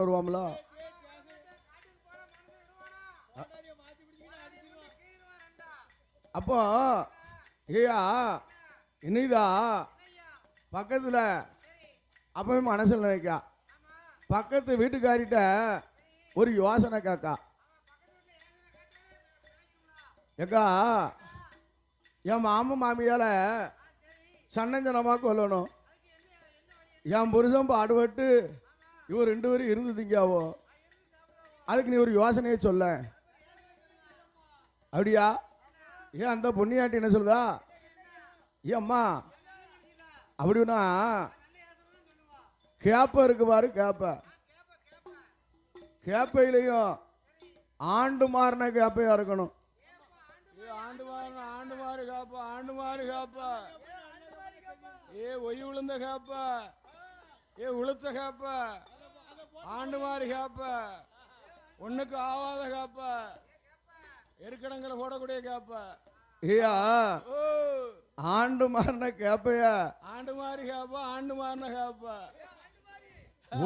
வருவாங்கள. அப்போ ஏயா இனிதா பக்கத்துல அப்பவே மனசுல நினைக்கா, பக்கத்து வீட்டுக்காரிட்ட ஒரு யோசனை கேக்கா, ஏக்கா என் மாமன் மாமியால சன்னஞ்சனமா கொல்லணும், என் புருஷன் பாடுபட்டு இவர் 2 பேரும் இருந்து திங்காவோ, அதுக்கு நீ ஒரு யோசனையை சொல்ல. அப்படியா? ஏன் அந்த பொன்னியாட்டி என்ன சொல்லுதா, ஏன் அம்மா அப்படின்னா கேப்ப இருக்கு பாரு, கேப்பையிலையும் ஆண்டு மாறின கேப்பையா இருக்கணும். ஆண்டு மாறு காப்பா, ஒய் உளுந்த காப்பா, உளுத்த காப்பா, ஆண்டு மாறு காப்பா, ஒண்ணுக்கு ஆவாத காப்பா, எருக்கடங்களை போடக்கூடிய காப்பா. ஐயா ஆண்டு மாறின கேப்பையா? ஆண்டு மாறி காப்பா, ஆண்டு மாறின காப்பா.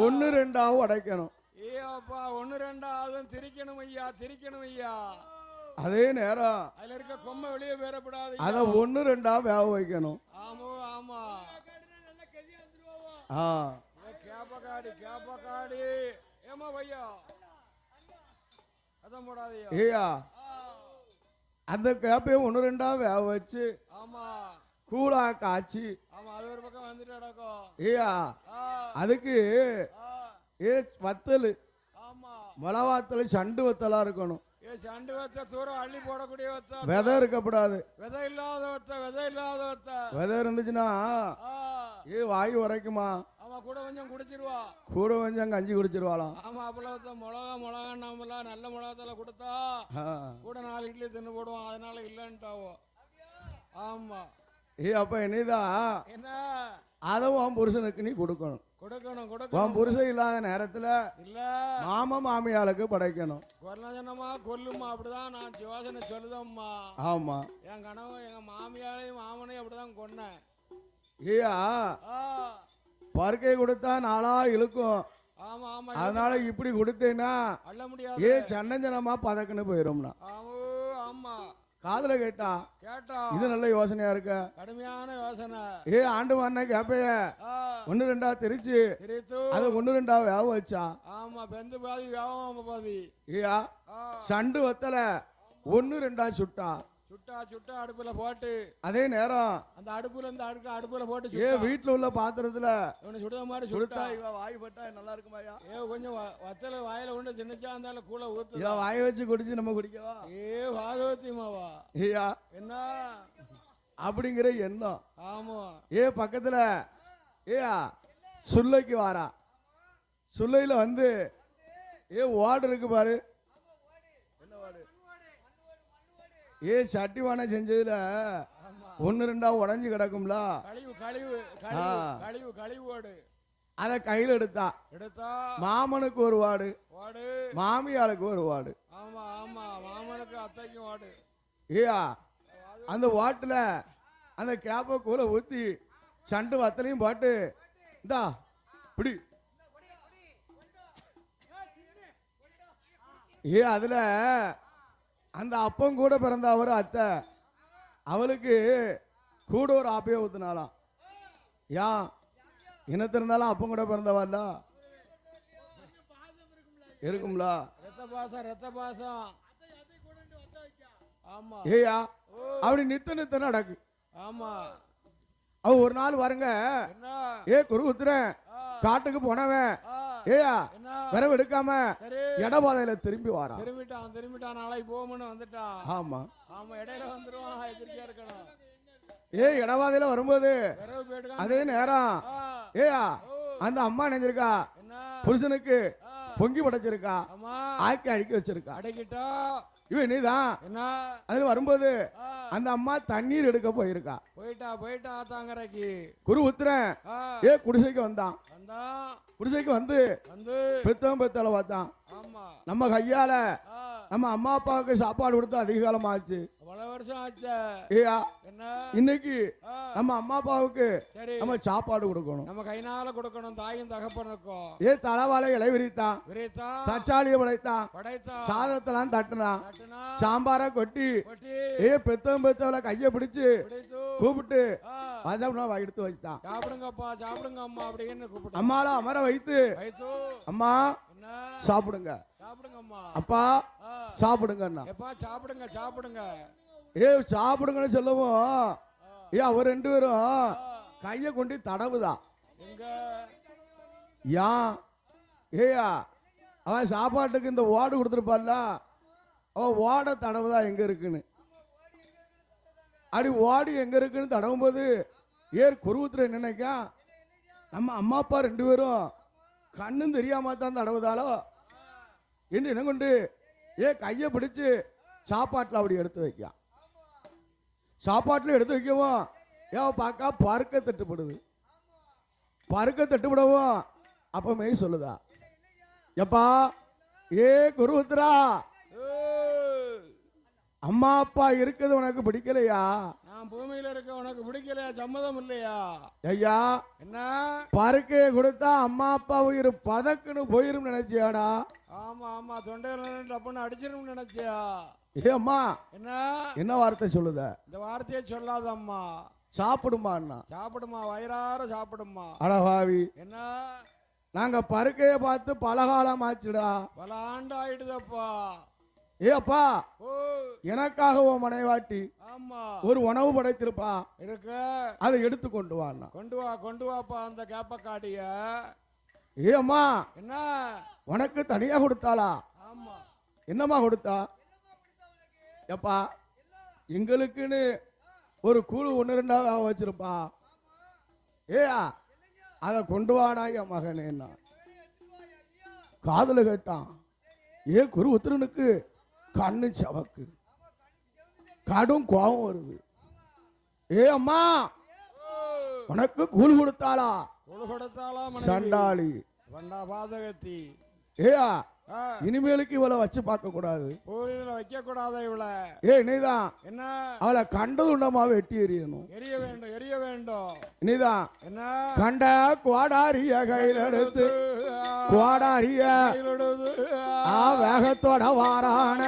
1 2 உடைக்கணும். அப்பா 1 2 திரிக்கணும் ஐயா, திரிக்கணும் ஐயா. அதே நேரம் அதுல இருக்க கொம்மை வெளியே வேறப்படாது, அத 1 2 வேக வைக்கணும். ஆமா ஆமா. கேப்பக்காடி ஏமா பையா அதான் போடாதையா. ஐயா அந்த கேப்பையை 1 2 வேக வச்சு ஆமா கூழா காய்ச்சி, ஆமா அது ஒரு பக்கம் வந்துட்டு நடக்கும். ஐயா அதுக்கு வத்தல், ஆமா மிளவாத்தல், சண்டு வத்தலா இருக்கணும். சண்டு வத்த தூரம் அள்ளி போடக்கூடிய வத்த, விதை இருக்கப்படாது. விதை இல்லாத வத்த, விதை இல்லாத வத்த. விதை இருந்துச்சுன்னா வாய் உரைக்குமா? ஆமா கூட கொஞ்சம் குடிச்சிருவா, கூட கொஞ்சம் கஞ்சி குடிச்சிருவாளாம். ஆமா அப்பளத்த மிளகா நாமெல்லாம் நல்ல மிளகாத்தல கொடுத்தா கூட 4 இட்லி தின்னு போடுவோம், அதனால இல்லன்ட்டாவோ. ஆமா அப்ப என்னதான் என்ன அதவும் புருஷனுக்கு நீ கொடுக்கணும். உன் புருஷன் இல்லாத நேரத்துல இல்ல மாமா மாமியாளுக்கு படைக்கணும். கொல்லமா கொல்லுமா அப்படிதான் நான் யோசனை சொல்லுதம்மா. ஆமா என் கணவன் எங்க மாமியாரையும் மாமனையும் அப்படிதான் கொன்னேன். பருக்கை கொடுத்தா நாளா இழுக்கும். ஆமா ஆமா அதனால இப்படி கொடுத்தேன்னா அள்ள முடியாது, சன்னஞ்சனமா பதக்குன்னு போயிரும்னா. ஆமா காதுல கேட்டா இது நல்ல யோசனையா இருக்க, கடுமையான யோசனை. ஆண்டு மாறின கேப்பைய 1 2 திரிச்சு அதை 1 2 வேக வச்சா. ஆமா பெந்து பாதி வேகாம பாதி. சண்டு வத்தல 1 2 சுட்டா சுட்டா அடுப்புல போட்டு, அதே நேரம் அந்த அடுப்புல இருந்து அடுப்புல போட்டு வீட்டுல உள்ள பாத்திரத்துல சுடுற மாதிரி சுடுத்தா வாய் பட்டா நல்லா இருக்குமாயா? கொஞ்சம் வத்தல வாயில கொண்டு திணிச்சா இருந்தாலும் கூட ஊத்து, வாய வச்சு குடிச்சு நம்ம குடிக்கவா? வாதவத்தியமாவா என்ன அப்படிங்கிற எண்ணம். ஆமா பக்கத்துல சுள்ளைக்கு வாரா, சுள்ளையில வந்து ஓடு இருக்கு பாரு, சட்டிவான செஞ்சதுல 1 2 உடஞ்சி கிடக்கும்ல, அத கையில எடுத்தா மாமனுக்கு ஒரு வாடு, மாமியாளுக்கு ஒரு வாடு. மாமனுக்கு அத்தைக்கும் வாடு. அந்த வாட்டுல அந்த கேப்ப கூல ஊத்தி சண்டு வத்தலையும் போட்டு இந்தா பிடி. அதுல அந்த அப்பம் கூட பிறந்த ஒரு அத்தை, அவளுக்கு கூட ஒரு ஆப்பைய ஊத்துனாலாம். இனத்திருந்தாலும் அப்பம் கூட பிறந்தவல்ல இருக்கும்ல, ரத்த பாசம். ஆமா அப்படி நித்த நடக்கு. ஆமா அவ ஒரு நாள் வருங்க, குரு உத்துறேன் காட்டுக்கு போனவன் விரவு எடுக்காம இடபாதையில திரும்பி வாரான். திரும்பிட்டான் நாளைக்கு போகணும்னு வந்துட்டான். ஆமா ஆமா இடையில வந்துருவான், எதிர்க்கியா இருக்கணும். இடபாதையில வரும்போது அதே நேரம் அந்த அம்மா நினைஞ்சிருக்கா புருஷனுக்கு பொங்கி படைச்சிருக்கா, ஆக்கி அடிக்க வச்சிருக்கா. அடைக்கிட்டா இவன் நீதான் அதுல வரும்போது அந்த அம்மா தண்ணீர் எடுக்க போயிருக்கா. போயிட்டா தாங்கறக்கு குரு உத்திரன் குடிசைக்கு வந்தான். குடிசைக்கு வந்து பெத்தவன் பெத்தல பார்த்தான். நம்ம கையால நம்ம அம்மா அப்பாவுக்கு சாப்பாடு கொடுத்து அதிக காலம் ஆச்சு. பல வருஷம் ஆச்சே. ஏயா என்ன இன்னைக்கு ஆ, நம்ம அம்மா அப்பாவுக்கு சரி நம்ம சாப்பாடு கொடுக்கணும். நம்ம கைனால கொடுக்கணும் தாயும் தகப்பனுக்கும். தலவாழை இலை விரித்தான், விரித்தான் தச்சாலியை படைத்தான், படைத்தான் சாதத்தெல்லாம் தட்டுனான், தட்டுனா சாம்பார கொட்டி கொட்டி பெத்தவள கைய பிடிச்சு பிடித்து கூப்பிட்டு ஆ, பஜம்னா எடுத்து வச்சான். சாப்பிடுங்கப்பா சாப்பிடுங்க அம்மா அப்படின்னு கூப்பிட்டு அம்மால அமர வைத்து வைத்து அம்மா என்ன சாப்பிடுங்க, சாப்பிடுங்க அம்மா. அப்பா ஆ, சாப்பிடுங்கண்ணா. எப்பா சாப்பிடுங்க சாப்பிடுங்க. சாப்பிடுங்கன்னு சொல்லவும் அவர் ரெண்டு பேரும் கைய கொண்டு தடவுதா. எங்க ஏயா அவன் சாப்பாட்டுக்கு இந்த ஓடு கொடுத்துருப்பால, அவன் ஓட தடவுதா எங்க இருக்குன்னு. அப்படி ஓடு எங்க இருக்குன்னு தடவும் போது குருவத்துல நினைக்கா நம்ம அம்மா அப்பா ரெண்டு பேரும் கண்ணும் தெரியாம தான் தடவுதாலோ என்று என்ன கொண்டு கையை பிடிச்சு சாப்பாட்டில் அப்படி எடுத்து வைக்க. சாப்பாட்டில் எடுத்து வைக்கவும் பார்க்க பருக்க தட்டுப்படுது. பருக்க தட்டுப்படவும் அப்பமே சொல்லுதா, எப்பா குருவத்ரா அம்மா அப்பா இருக்குது உனக்கு பிடிக்கலையா? நான் பூமியில இருக்க உனக்கு பிடிக்கலையா? சம்மதம் இல்லையா? ஐயா என்ன பருக்கைய கொடுத்தா அம்மா அப்பா உயிர் பதக்குன்னு போயிரும் நினைச்சியாடா? ஆமா ஆமா தொண்டையில டப்புன்னு அடிச்சிரும் நினைச்சியா? அம்மா என்ன என்ன வார்த்தை சொல்லுத? இந்த வார்த்தையை சொல்லாத அம்மா. சாப்பிடுமா அண்ணா, சாப்பிடுமா வயிறார சாப்பிடுமா. அடவாவி என்ன நாங்க பருக்கைய பார்த்து பல காலம் ஆச்சுடா. பல ஆண்டு ஆயிடுதப்பா. அப்பா எனக்காக உன் மனைவாட்டி ஆமா ஒரு உணவு படைத்திருப்பா இருக்கு, அதை எடுத்து கொண்டு வா. கொண்டு வாப்பா அந்த கேப்பக்காடிய. அம்மா என்ன உனக்கு தனியா கொடுத்தாளா? ஆமா. என்னம்மா கொடுத்தா? எப்பா எங்களுக்குன்னு ஒரு கூழு ஒன்று ரெண்டா வச்சிருப்பா. அதை கொண்டு வாடா என் மகனே. காதுல கேட்டான். குரு உத்திரனுக்கு கண்ணு சவக்கு, கடும் கோபம் வருது. அம்மா உனக்கு கூழ் கொடுத்தாளா? சண்டாளி பாதகத்தி. இனிமேலுக்கு இவளை வச்சு பார்க்க கூடாது, வைக்க கூடாது இவளை. நீதான் என்ன அவளை கண்டது உண்டமா வெட்டி எறியணும். எரிய வேண்டும் எரிய வேண்டும். நீதான் என்ன கண்ட குவாடாரிய கையில் எடுத்து குவாடாரிய வேகத்தோட வாரான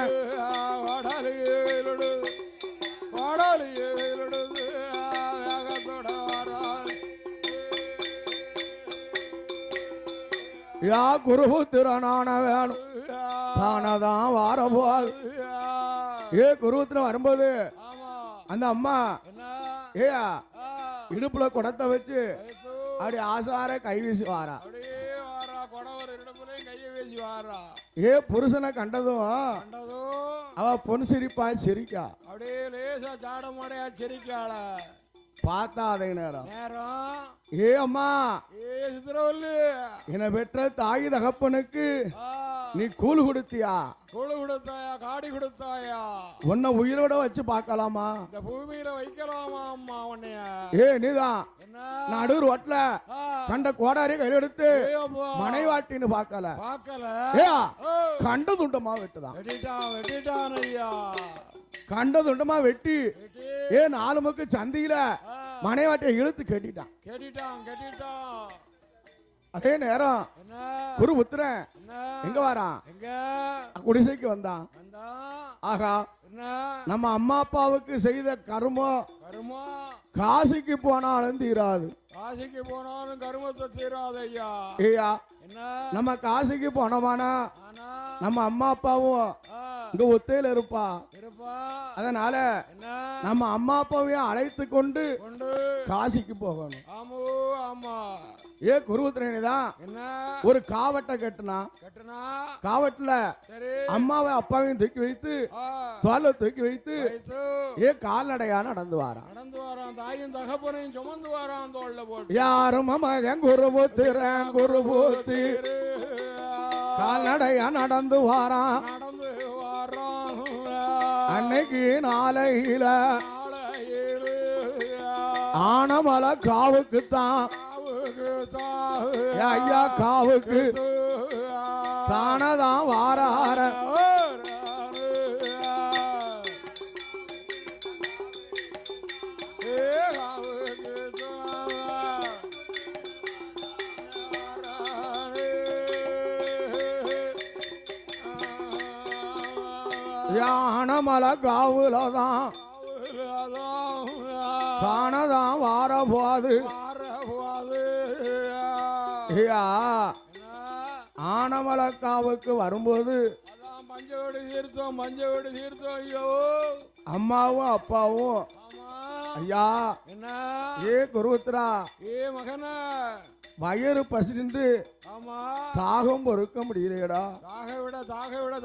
குருபுத்திரனான வேணும் தானதான் வாரபோது. குருபுத்திரம் வரும்போது அந்த அம்மா இடுப்புல குடத்தை வச்சு அப்படி ஆசார கை வீசி வாரா. புருஷனை கண்டதும் அவ பொன் சிரிப்பா சிரிக்கா. அப்படியே லேசா சாடமாடையா சிரிக்காள. பார்த்தா அதே நேரம் அம்மா சித்திரவல்லி என்னை பெற்ற தாய் தகப்பனுக்கு நீ கூழ் கொடுத்தியா? கூழ் கொடுத்தாயா? காடி கொடுத்தாயா? உன்னை உயிரோட வச்சு பார்க்கலாமா? இந்த பூமியில வைக்கலாமா அம்மா உன்னைய? நீதான் நடு ரோட்ல கண்ட கோடாரி கையில் எடுத்து மனைவாட்டின்னு பார்க்கல கண்ட துண்டமா வெட்டுதான். வெட்டிட்டான் ஐயா. கண்ட துண்டமா வெட்டி 4 முக்கு சந்தியில மனைவாட்டியை இழுத்து கேட்டிட்டான். அதே நேரம் குருபுத்திரன் எங்க வாரான்? குடிசைக்கு வந்தான். ஆகா நம்ம அம்மா அப்பாவுக்கு செய்த கருமம் காசிக்கு போனாலும் தீராது. காசிக்கு போனாலும் கருமத்தை தீராது ஐயா. நம்ம காசிக்கு போனோமானா நம்ம அம்மா அப்பாவும் இங்க ஒத்தையில இருப்பா. அதனால நம்ம அம்மா அப்பாவையும் அழைத்து கொண்டு காசிக்கு போகணும். குருபுத்திரன் ஒரு காவட்டை கட்டுனா. காவட்டுல அம்மாவை அப்பாவையும் தூக்கி வைத்து தோலை தூக்கி வைத்து கால்நடையா நடந்து வாரான். தாயும் தகப்பனையும் சுமந்து வாரான் தோல்ல போட்டு. யாரும் மகன் குருபுத்திரன் குருபூத்தி கால்நடையா நடந்து வாரான். அன்னைக்கு நாளையில ஆனமல காவுக்குத்தான் ஐயா காவுக்கு தானதான் வாரார. யானமலை காவுலதான் காவலாதான் தானதான் வார போது மாறவாது. ஐயா என்ன? ஆனமலைக்காவுக்கு வரும்போது அதான் மஞ்சோடு தீர்த்தம் மஞ்சோடு தீர்த்தம். ஐயோ அம்மாவும் அப்பாவும் ஆமா. ஐயா என்ன? ஏ குருவத்ரா ஏ மகனா. வயிறு பசின்று ஆமா. தாகம் பொறுக்க முடியலையடா, தாக விட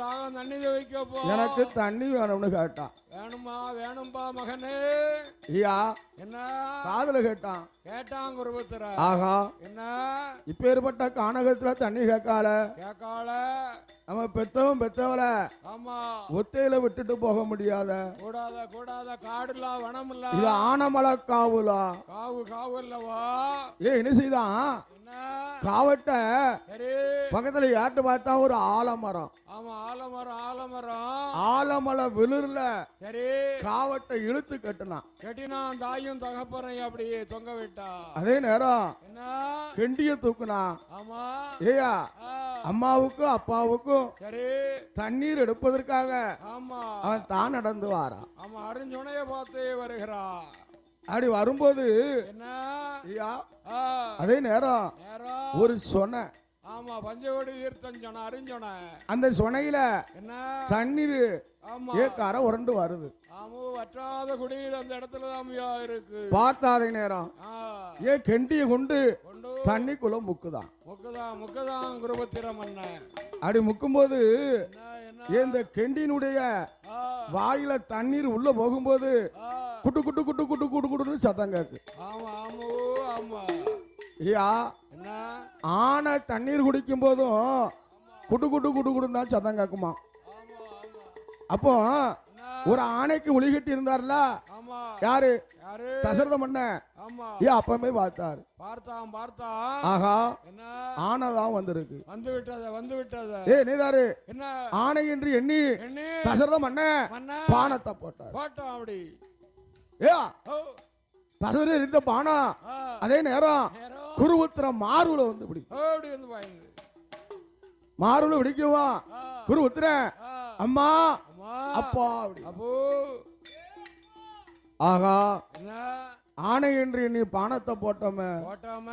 தாகம் தண்ணி வைக்கப்போ. எனக்கு தண்ணி வேணும்னு கேட்டான். வேணுமா வேணும்பா மகனே. ஐயா என்ன? காதுல கேட்டான். கேட்டான் குருபுத்திர. ஆகா என்ன? இப்பேற்பட்ட கானகத்துல தண்ணி கேட்கால, கேட்கால. நம்ம பெத்தவன் பெத்தவள ஆமா. ஒத்தையில விட்டுட்டு போக முடியாத. கூடாத கூடாத காடுல வனம் இல்ல. இது ஆனமலை காவுலா. காவு இல்லவா. என்ன செய்தான், என்ன? காவட்ட சரி. பக்கத்துல ஏட்டு பார்த்தா ஒரு ஆலமரம். ஆமா ஆலமரம். ஆலமலை விழுர்ல சரி. காவட்டை இழுத்து கட்டுனான். கட்டினான் தாயும் தகப்பனையும் அப்படியே தொங்க விட்டா. அதே நேரம் என்ன? கெண்டிய தூக்குனா. ஆமா. ஏயா அம்மாவுக்கும் அப்பாவுக்கும் சரி. தண்ணீர் எடுப்பதற்காக ஆமா. அவன் தான் நடந்து வாரான். ஆமா அருஞ்சுனைய பார்த்தே வருகிறா. அப்படி வரும்போது என்ன? ஐயா ஆ, அதே நேரம் நேரம். ஒரு சொனை, ஆமா பஞ்சவடி தீர்த்தம் சொன்ன அருஞ்சொன. அந்த சொனையில என்ன? தண்ணீர் ஆமா. ஏக்கார உரண்டு வருது. ஆமா வற்றாத குடிநீர் அந்த இடத்துல தாமியா இருக்கு. பார்த்தாத நேரம் ஆ, கெண்டிய கொண்டு கொண்டு தண்ணிக்குள்ள முக்குதான். முக்கதான் குருபத்திரம் அண்ணன். அப்படி முக்கும்போது என்ன? இந்த கெண்டியினுடைய ஆ, வாயில தண்ணீர் உள்ள போகும்போது ஆ, குட்டு குட்டு குட்டு குட்டு குட்டு குட்டுன்னு சத்தம் கேக்கு. ஆமா ஆமா ஆமா. ஐயா என்ன? ஆனை தண்ணீர் குடிக்கும் போதும் குட்டு குட்டு குட்டு குட்டுன்னு தான் சத்தம் கேக்குமா. ஆமா ஆமா. அப்போ என்ன? ஒரு ஆணைக்கு ஒளிகட்டி இருந்தார்ல, ஆமா. யாரு? யாரு? தசரத மன்ன. ஆமா. அப்பமே பார்த்தாரு. பார்த்தான். ஆஹா என்ன? ஆனைதான் வந்திருக்கு. வந்து விட்டத. நீதாரு என்ன? ஆணை என்று எண்ணி என்ன? தசரத மன்ன மன்னா பானத்தை போட்டார். போட்டான் அப்படி. ஏ ஓ, தசர இருந்த பானா ஆ, அதே நேரம் நேரம். குருவுத்திர மாறுல வந்து பிடி. அப்படி வந்து பாயுங்க. மாறுல பிடிக்குவா ஆ, குருவுத்திர. ஆ, அம்மா அம்மா. அப்பா அப்படி. அப்போ ஆகா என்ன? ஆணை என்று எண்ணி பானத்தை போட்டோமே போட்டாம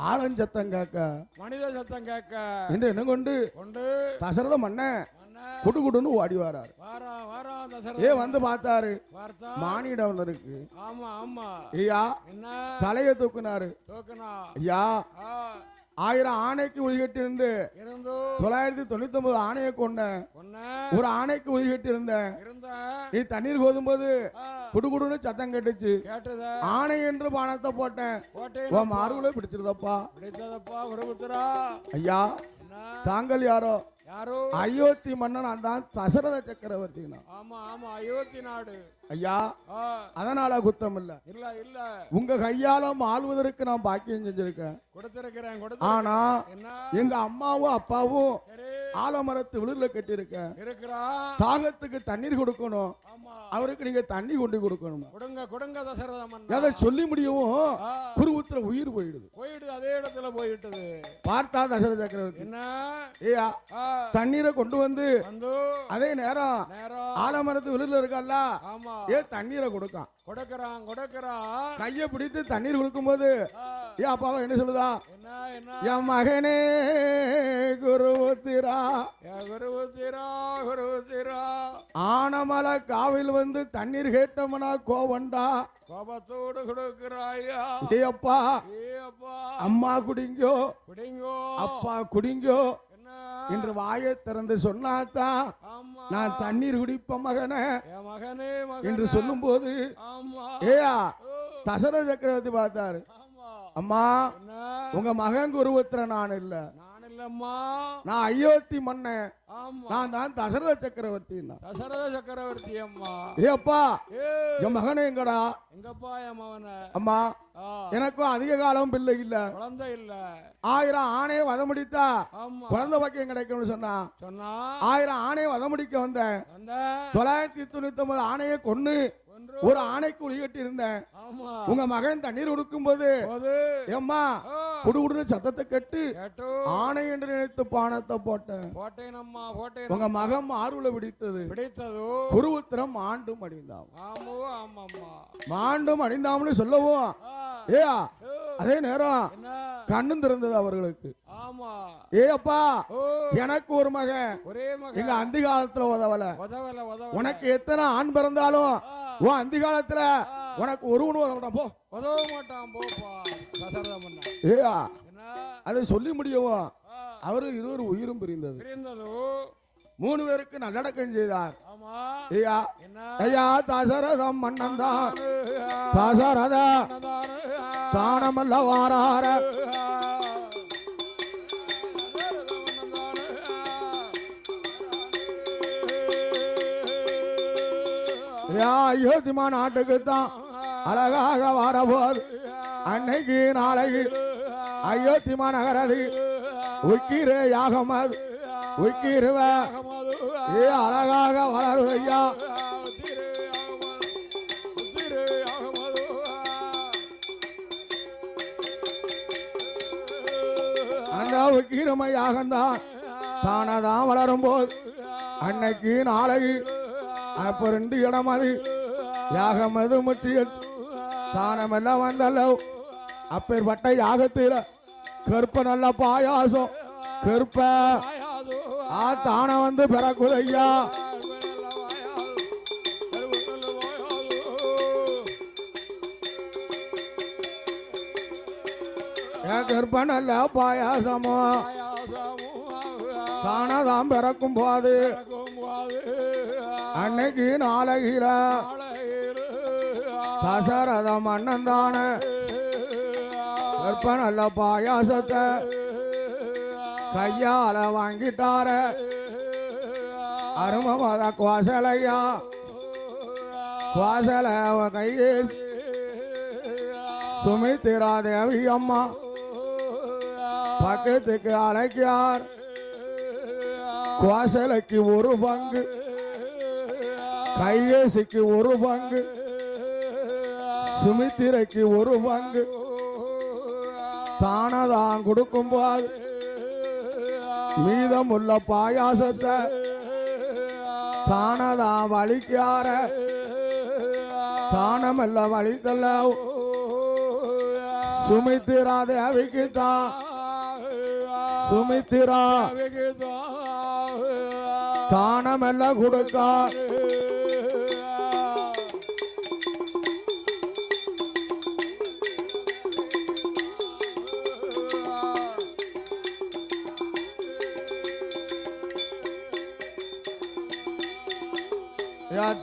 ஆலஞ்சத்தம் கேட்க மனித சத்தம் கேட்க என்று என்ன கொண்டு கொண்டு தசரத மன்ன மன்னா குடு குடுன்னு ஓடி வராரு. வாரா வந்து பார்த்தாரு, பார்த்தா. மானிடம் இருக்கு. ஆமா ஆமா. ஐயா என்ன? தலைய தூக்குனாரு. தூக்குனா. ஐயா ஆ, 1000 ஆணைக்கு ஒளிகட்டி இருந்து இருந்து 999 ஆணையை கொண்ட ஒன்ன ஒரு ஆணைக்கு ஒளிகட்டி இருந்தேன். இருந்த. நீ தண்ணீர் கோதும் போது ஆ, குடுகுடுன்னு சத்தம் கேட்டுச்சு. கேட்டத. ஆணை என்று பானத்தை போட்டேன். போட்டேன். உன் மார்புல பிடிச்சிருதப்பா. பிடித்ததப்பா குருபுத்திரா. ஐயா என்ன? தாங்கள் யாரோ? யாரோ? அயோத்தி மன்னன் தான் தசரத சக்கரவர்த்தி. ஆமா ஆமா அயோத்தி நாடு. ஐயா ஆ, அதனால குத்தம் இல்ல. இல்ல உங்க கையாலும் ஆள்வதற்கு நான் பாக்கியம் செஞ்சிருக்கேன். கொடுத்திருக்கிறேன். ஆனா என்ன? எங்க அம்மாவும் அப்பாவும் சரி. ஆலமரத்து விழுல கட்டியிருக்கேன். இருக்கிறா. தாகத்துக்கு தண்ணீர் கொடுக்கணும். ஆமா. அவருக்கு நீங்க தண்ணி கொண்டு கொடுக்கணும். கொடுங்க தசரத மன்னா. அதை சொல்லி முடியவும் ஆ, குருவுத்திர உயிர் போயிடுது. போயிடுது. அதே இடத்துல போயிட்டது. பார்த்தா தசரத சக்கரவர்த்தி என்ன? ஐயா ஆ, தண்ணீரை கொண்டு வந்து வந்து அதே நேரம் நேரம். ஆலமரத்து விழுல இருக்கல்ல, ஆமா. தண்ணீரை கொடுக்கான். கொடுக்கறான். கையை பிடித்து தண்ணீர் கொடுக்கும்போது ஆ, அப்பாவா என்ன சொல்லுதா? என்ன என்ன? என் மகனே குருவுத்திரா, குருபுத்திரா. ஆனமலை காவில் வந்து தண்ணீர் கேட்டவனா கோவண்டா. கோபத்தோடு கொடுக்கிறாயா. அப்பா அப்பா. அம்மா குடிங்கோ, குடிங்கோ. அப்பா குடிங்கோ என்ன? என்று வாயை திறந்து சொன்னாதான் ஆமா. நான் தண்ணீர் குடிப்ப மகனே என் மகனே என்று சொல்லும் போது ஆமா. ஓ, தசரத சக்கரவர்த்தி பார்த்தாரு. ஆமா. அம்மா என்ன? உங்க மகன் குருவுத்திர நான் இல்ல, நான் இல்லம்மா. நான் அயோத்தி மன்னன். ஆமா. நான் தான் தசரத சக்கரவர்த்தி. தசரத சக்கரவர்த்தி அம்மா. அப்பா ஏ, என் மகனே எங்கடா? எங்கப்பா என் மகன? அம்மா ஆ, எனக்கும் அதிக காலம் பிள்ளை இல்ல. குழந்தை இல்ல. 1000 ஆணையை வத முடித்தா ஆமா. குழந்தை பாக்கியம் கிடைக்கும்னு சொன்னா சொன்னா 1000 ஆணையை வத முடிக்க வந்தேன். அந்த 999 ஆணையை கொன்னு ஒரு ஆணைக்கு ஒளிகட்டி இருந்தேன். ஆமா உங்க மகன் தண்ணீர் கொடுக்கும் போது போது ஏம்மா ஆ, குடுகுடுன்னு சத்தத்தை கட்டு கேட்டோ ஆணை என்று நினைத்து பானத்தை போட்டேன். போட்டேனம்மா உங்க மகன் மார்புல பிடித்தது. பிடித்ததோ குருவுத்திரம் மாண்டும் அடைந்தான். ஆமோ ஆமாம்மா மாண்டும் அடைந்தாம்னு சொல்லவும் ஏயா அதே நேரம் என்ன கண்ணும் திறந்தது அவர்களுக்கு. ஆமா ஏ அப்பா ஓ எனக்கு ஒரு மகன் ஒரே மகன் எங்க அந்தி காலத்துல உதவல. உதவல உனக்கு எத்தனை ஆண் பிறந்தாலும் உன் அந்தி காலத்துல உனக்கு ஒருவனும் உதவ மாட்டான். போ உதவ மாட்டான் போப்பா தசரதம் பண்ண ஏயா என்ன அதை சொல்லி முடியவும் ஆ, அவரு இருவர் உயிரும் பிரிந்தது. பிரிந்ததோ 3 பேருக்கு நல்லடக்கம் செய்தார். ஆமா ஐயா என்ன ஐயா தசரதம் மன்னன் தான் தசரத தானமல்ல வாரார அயோத்திமா நாட்டுக்குத்தான் அழகாக வரபோது அன்னைக்கு நாளைக்கு அயோத்திமா நகரது உக்கிரே யாகமது உக்கிருவ ஏ அழகாக வளருது ஐயா. அந்த உக்கிரம யாகம்தான் தானதான் வளரும் போது அன்னைக்கு நாளைக்கு அப்ப 2 இடம் அது யாகம் அது முற்றிய தானமெல்லாம் வந்தல்லோ அப்பேற்பட்ட யாகத்தில கற்ப நல்ல பாயாசம் கற்ப தான வந்து பிறக்குது ஐயா. கற்ப நல்ல பாயாசமோ தானதான் பிறக்கும் போது அன்னைக்கு நாளையில தசரத மன்னன் தான கற்ப நல்ல பாயாசத்தை கையால வாங்கிட்டார அருமமாக குவாசலையா குவாசல கையே சுமித்திரா தேவி அம்மா பக்கத்துக்கு அழைக்கார். குவாசலைக்கு ஒரு பங்கு கையேசிக்கு ஒரு பங்கு சுமித்திரைக்கு ஒரு பங்கு தானதான் கொடுக்கும் போது மீதமுள்ள பாயாசத்தை தானதான் வலிக்கார தானமல்ல வலித்தல்ல சுமித்திரா தேவிக்கு தான் சுமித்திரா தானமல்ல கொடுக்கா.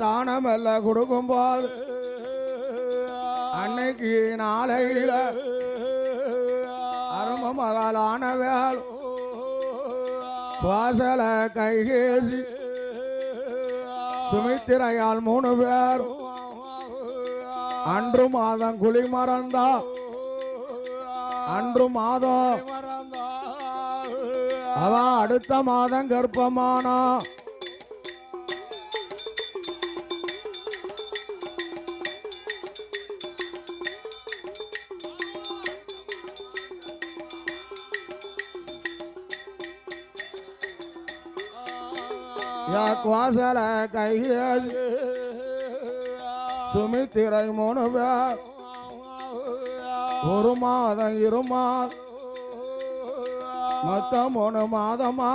தானமல்ல கொடுக்கும் போது அன்னைக்கு நாளையில அரும மகளானவேல் வாசல கைகேசி சுமித்திரையால் 3 பேர் அன்று மாதம் குழி மறந்தா அன்று மாதம் அவ அடுத்த மாதம் கர்ப்பமானா. குவாசல கைகேசி சுமித்திரை 3 பேர் 1 மாதம் 2 மாதம் மொத்தம் 3 மாதமா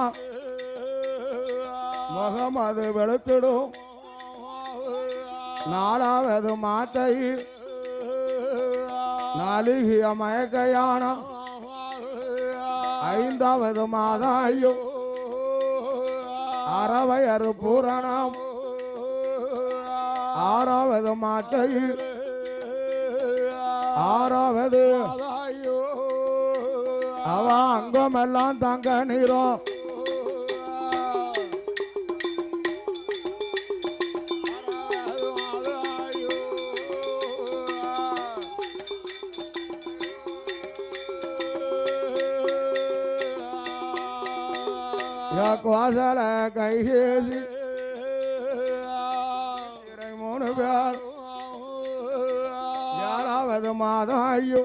முகமது வெளுத்திடும். 4வது மாத்தையில் நாளிகிய மயக்கையான 5வது மாதம் ஐயோ அறவையறு பூரணம் 6வது மாத்தையில் 6வது அவ அங்கமெல்லாம் தங்க நீரும் குவாசல கைகேசி 3 பேர் எட்டாவது மாதம் ஐயோ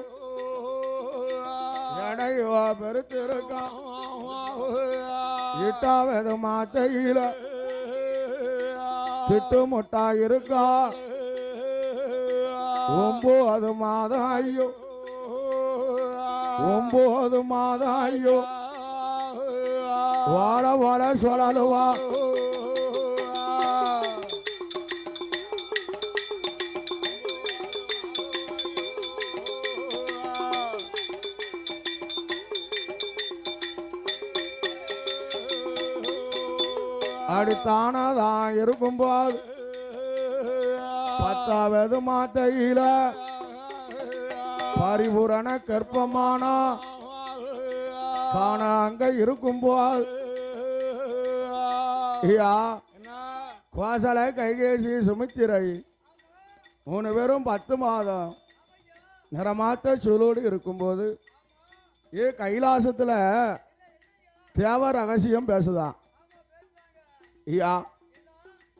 எடையோ பெருத்திருக்கான் எட்டாவது மாத்தையில திட்டுமுட்டா இருக்கா 9 மாதம் ஐயோ 9 மாதம் ஐயோ வாழ வாழ சொல்லலுவா அடித்தானதான் இருக்கும்போது 10வது மாத்தையில பரிபூரண கற்பமானா தான அங்க இருக்கும்போது ஐயா கோசலை கைகேசி சுமித்திரை 3 பேரும் 10 மாதம் நிறமாத்த சூழோடு இருக்கும்போது கைலாசத்துல தேவ ரகசியம் பேசுதான் ஐயா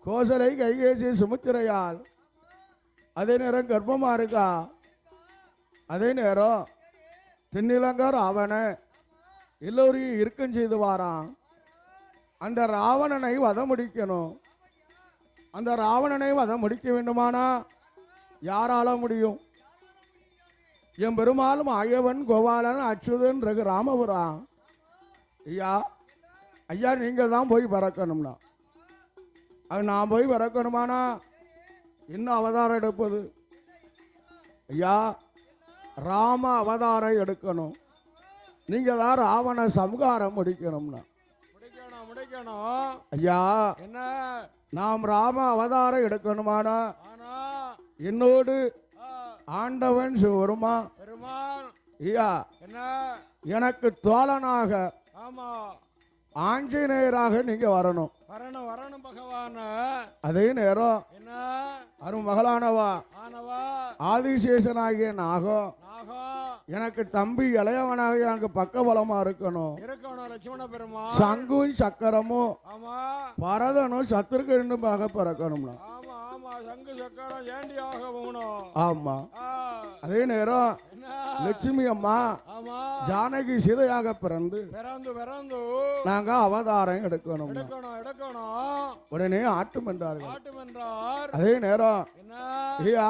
கோசலை கைகேசி சுமித்திரையால் அதே நேரம் கர்ப்பமா இருக்கா அதே நேரம் தென்னிலங்கர் ராவண எல்லோரையும் இருக்கம் செய்து வாரான் அந்த ராவணனை வதம் முடிக்கணும் அந்த ராவணனை வதம் முடிக்க வேண்டுமானா யாரால முடியும் என் பெருமாள் மாயவன் கோபாலன் அச்சுதன் ரகு ராமபுரம் ஐயா ஐயா நீங்கள் தான் போய் பறக்கணும்னா அது நான் போய் பறக்கணுமானா இன்னும் அவதாரம் எடுப்பது ஐயா ராம அவதாரம் எடுக்கணும் நீங்க தான் ராவண சம்ஹாரம் முடிக்கணும்னா முடிக்கணும் ஐயா என்ன நாம் ராம அவதாரம் எடுக்கணுமானா என்னோடு ஆண்டவன் சிவருமா பெருமான் ஐயா என்ன எனக்கு தோழனாக ஆமா ஆஞ்சநேயராக நீங்க வரணும் வரணும் வரணும் பகவான் அதே நேரம் என்ன அருள் மகளானவா ஆனவா ஆதிசேஷனாகிய நாகம் நாகம் எனக்கு தம்பி இளையவனாக எனக்கு பக்கபலமா இருக்கணும் இருக்கணும் லட்சுமண பெருமான் சங்கும் சக்கரமும் ஆமா பரதனும் சத்துருக்கனுமாக பிறக்கணும்னா ஆமா ஆமா சங்கு சக்கரம் ஏண்டியாக போகணும் ஆமா அதே நேரம் லட்சுமி அம்மா ஆமா ஜானகி சீதையாக பிறந்து பிறந்து பிறந்து நாங்க அவதாரம் எடுக்கணும் எடுக்கணும் எடுக்கணும் உடனே ஆட்டும் என்றார்கள் ஆட்டும் என்றார் அதே நேரம் என்ன ஐயா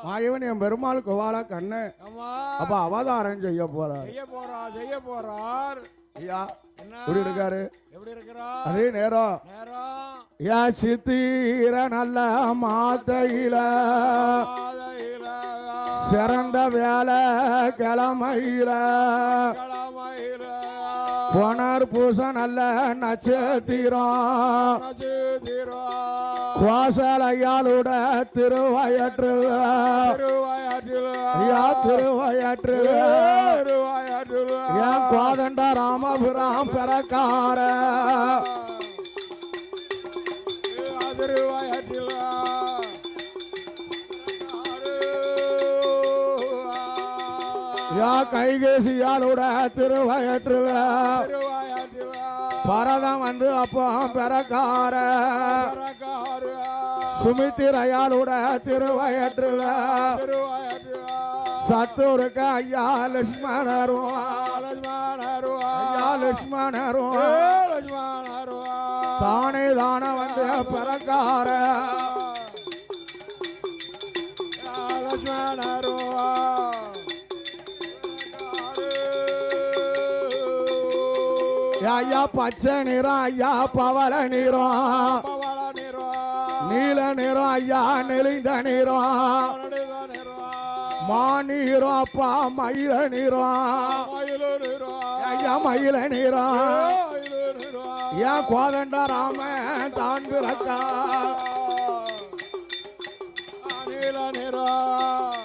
மாயவன் என் பெருமாள் கோவால கண்ணு ஆமா அப்ப அவதாரம் செய்ய போறார் செய்ய போறார் ஐயா என்ன எப்படி இருக்காரு எப்படி இருக்கிறா அதே நேரம் நேரம் யா சித்தீர நல்ல மாத்தையில சிறந்த வேலை கிழமையில புனர் பூச நல்ல நட்சத்திரம் கோசலையாளுட திருவயற்று திருவயற்று என் கோதண்ட ராமபுரம் பிறக்கார யா கைகேசியாளுட திருவயற்று பரதம் வந்து அப்போ பிறக்கார சுமித்திரையாளுட திருவயற்றுல சத்துருக்கு ஐயா லட்சுமணரும் ஐயா லட்சுமணரும் தானே தான வந்து பிறக்கார ஐயா பச்சை நிறம் ஐயா பவள நிறம் நீல நிறம் ஐயா நெளிந்த நிறம் மாநீரம் அப்பா மயில நிறம் ஐயா மயில நிறம் ஏன் கோதண்ட ராம தான் பிறக்கா நீல நிறம்